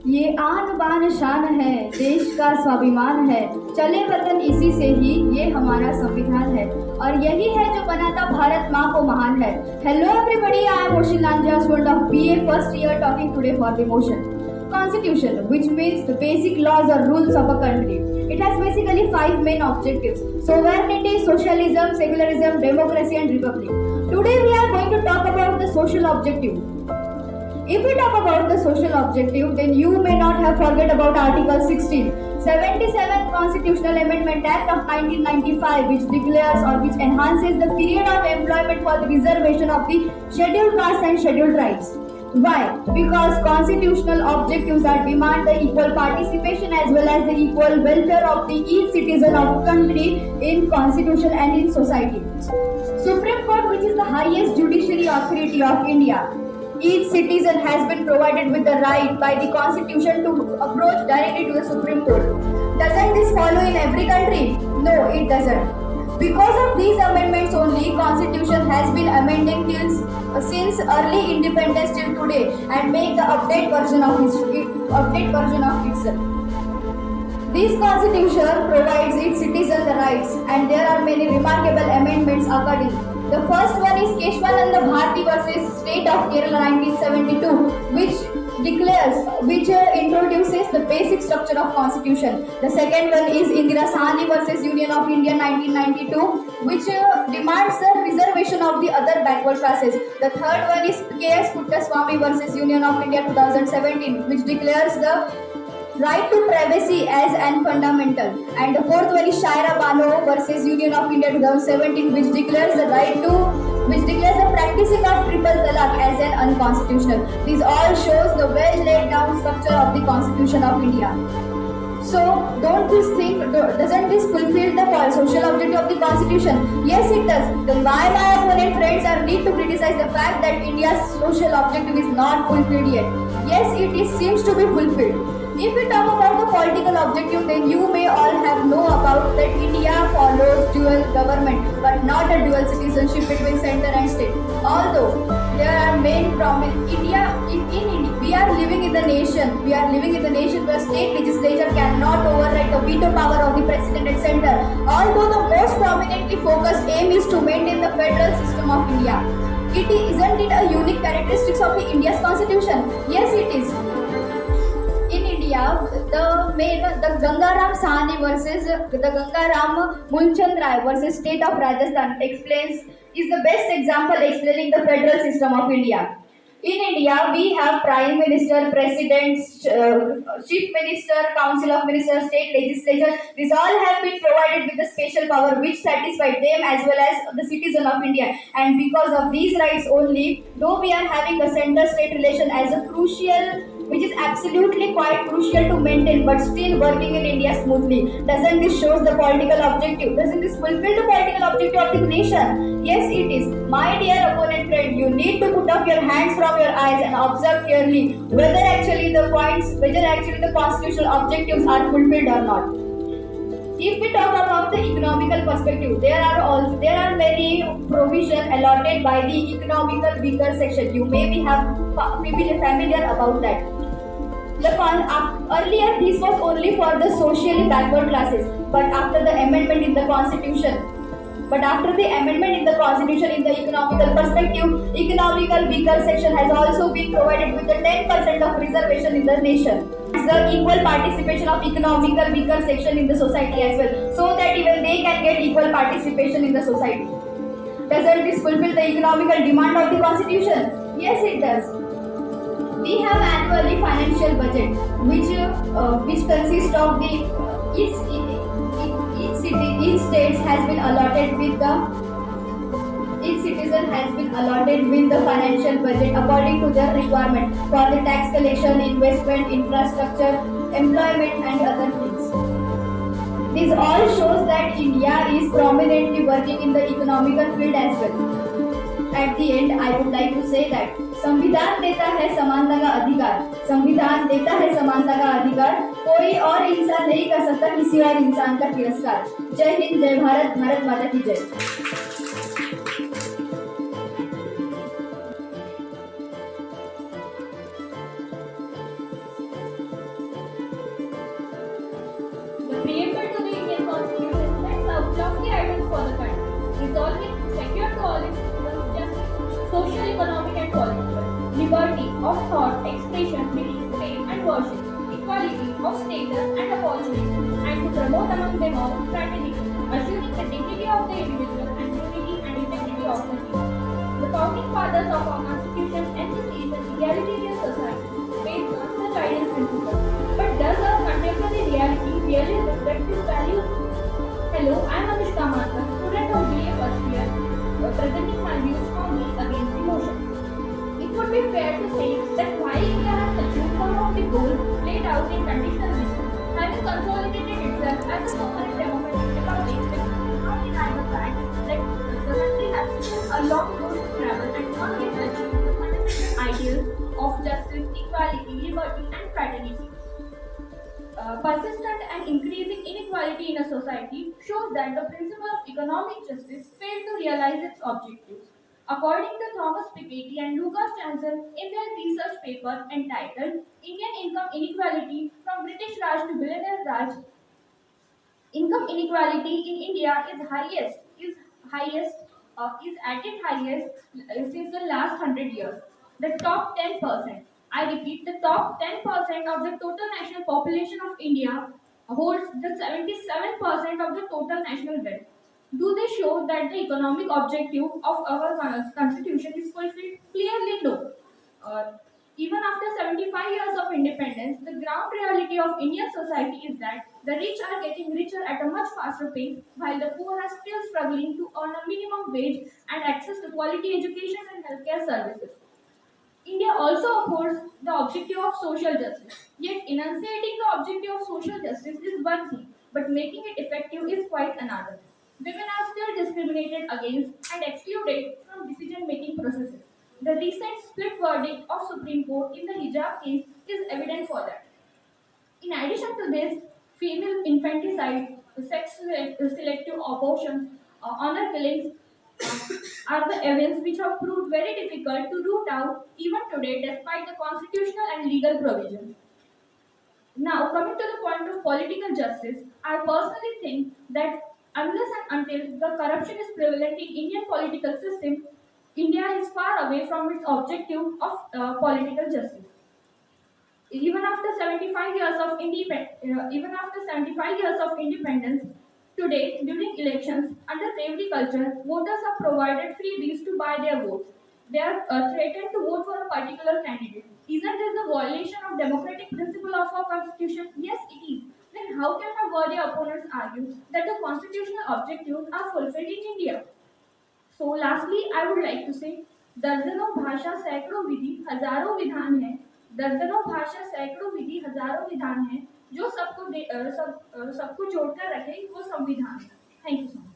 ये आन बान शान है, देश का स्वाभिमान है, चले वतन इसी से ही, ये हमारा संविधान है और यही है जो बनाता भारत माँ को महान है। Hello everybody, I am Oshin Lanja, student of BA first year, talking today for the motion. Constitution, which means the basic laws or rules of a country. It has basically 5 main objectives: sovereignty, socialism, secularism, democracy and republic. Today we are going to talk about the social objective. If we talk about the social objective, then you may not have forget about Article 16, 77 Constitutional Amendment Act of 1995, which declares or which enhances the period of employment for the reservation of the scheduled castes and scheduled tribes. Why? Because constitutional objectives are demand the equal participation as well as the equal welfare of the each citizen of country in constitution and in society. Supreme Court, which is the highest judiciary authority of India, each citizen has been provided with the right by the constitution to approach directly to the Supreme Court. Doesn't this follow in every country? No, it doesn't. Because of these amendments only, constitution has been amending since early independence till today and make the update version of itself. This constitution provides its citizens the rights, and there are many remarkable amendments occurring. The first one is Keshwananda Bharti versus State of Kerala 1972, which introduces the basic structure of constitution. The second one is Indira Sahni versus Union of India 1992, which demands the reservation of the other backward classes. The third one is K.S. Puttaswamy versus Union of India 2017, which declares the right to privacy as an fundamental. And the fourth one is Shaira Bano versus Union of India 2017, which declares the practicing of triple talaq as an unconstitutional. This all shows the well laid down structure of the Constitution of India. So, doesn't this fulfill the social objective of the Constitution? Yes, it does. Then why my opponent friends are need to criticize the fact that India's social objective is not fulfilled yet? Yes, seems to be fulfilled. If we talk about the political objective, then you may all have know about that India follows dual government, but not a dual citizenship between center and state. Although there are main prominent India, we are living in the nation where state legislature cannot override the veto power of the president and center. Although the most prominently focused aim is to maintain the federal system of India. Isn't it a unique characteristics of the India's constitution? Yes, it is. The Gangaram Sahni versus the Gangaram Mulchand Rai versus State of Rajasthan is the best example explaining the federal system of India. In India, we have Prime Minister, President, Chief Minister, Council of Ministers, State Legislature. These all have been provided with the special power which satisfied them as well as the citizen of India. And because of these rights only, though we are having a center-state relation as a crucial, which is absolutely quite crucial to maintain, but still working in India smoothly. Doesn't this shows the political objective? Doesn't this fulfill the political objective of the nation? Yes, it is. My dear opponent friend, you need to put up your hands from your eyes and observe clearly whether actually the constitutional objectives are fulfilled or not. If we talk about the economical perspective, there are many provisions allotted by the economical weaker section. You may be familiar about that. Earlier this was only for the socially backward classes, but after the amendment in the constitution in the economical perspective, economical weaker section has also been provided with the 10% of reservation in the nation. The equal participation of economical weaker section in the society as well, so that even they can get equal participation in the society. Doesn't this fulfill the economical demand of the constitution? Yes, it does. We have annually financial budget, which consists of each states has been allotted with each citizen has been allotted with the financial budget according to their requirement for the tax collection, investment, infrastructure, employment and other things. This all shows that India is prominently working in the economical field as well. At the end, I would like to say that संविधान देता है समानता का अधिकार, कोई और इंसान नहीं कर सकता किसी और इंसान का तिरस्कार। जय हिंद, जय भारत, भारत माता की जय। preamble to the Indian Constitution sets out lofty ideals for the country, resolving secure to all its citizens justice, social, economic, and political, liberty of thought, expression, belief, faith, and worship, equality of status and opportunity, and to promote among them all fraternity, assuring the dignity of the individual and unity and integrity of the nation. The founding fathers of our Constitution emphasize an egalitarian society based on such ideal principles. But does our contemporary reality really reflect these values? Hello, I am Anushka Mathur, student of BA first year, presenting my views strongly against the motion. It would be fair to say that while India has achieved some of the goals laid out in conditional vision, having consolidated itself as a sovereign democratic republic, we cannot deny the fact that the country has still a long road to travel and not yet achieved the fundamental ideals of justice, equality, liberty, and fraternity. Persistent and increasing inequality in a society shows that the principle of economic justice failed to realize its objectives. According to Thomas Piketty and Lucas Chanson in their research paper entitled Indian Income Inequality from British Raj to Billionaire Raj, income inequality in India is at its highest since the last 100 years. The top 10%, I repeat, the top 10% of the total national population of India holds the 77% of the total national wealth. Do they show that the economic objective of our constitution is fulfilled? Clearly, no. Uh, Even after 75 years of independence, the ground reality of Indian society is that the rich are getting richer at a much faster pace, while the poor are still struggling to earn a minimum wage and access to quality education and healthcare services. India also upholds the objective of social justice. Yet, enunciating the objective of social justice is one thing, but making it effective is quite another. Women are still discriminated against and excluded from decision making processes. The recent split verdict of Supreme Court in the hijab case is evident for that. In addition to this, female infanticide, selective abortions, honor killings are the events which have proved very difficult to root out even today despite the constitutional and legal provisions. Now, coming to the point of political justice, I personally think that unless and until the corruption is prevalent in Indian political system, India is far away from its objective of political justice. Even after 75 years of independence, today during elections under Revdi culture, voters are provided freebies to buy their votes. They are threatened to vote for a particular candidate. Isn't this the violation of democratic principle of our constitution? Yes, it is. Then how can our worthy opponents argue that the constitutional objectives are fulfilled in India? So lastly, I would like to say, दर्जनों भाषा सैकड़ों विधि हजारों विधान है दर्जनों भाषा सैकड़ों विधि हजारों विधान है जो सबको सबको जोड़कर रखे वो संविधान है। Thank you so much.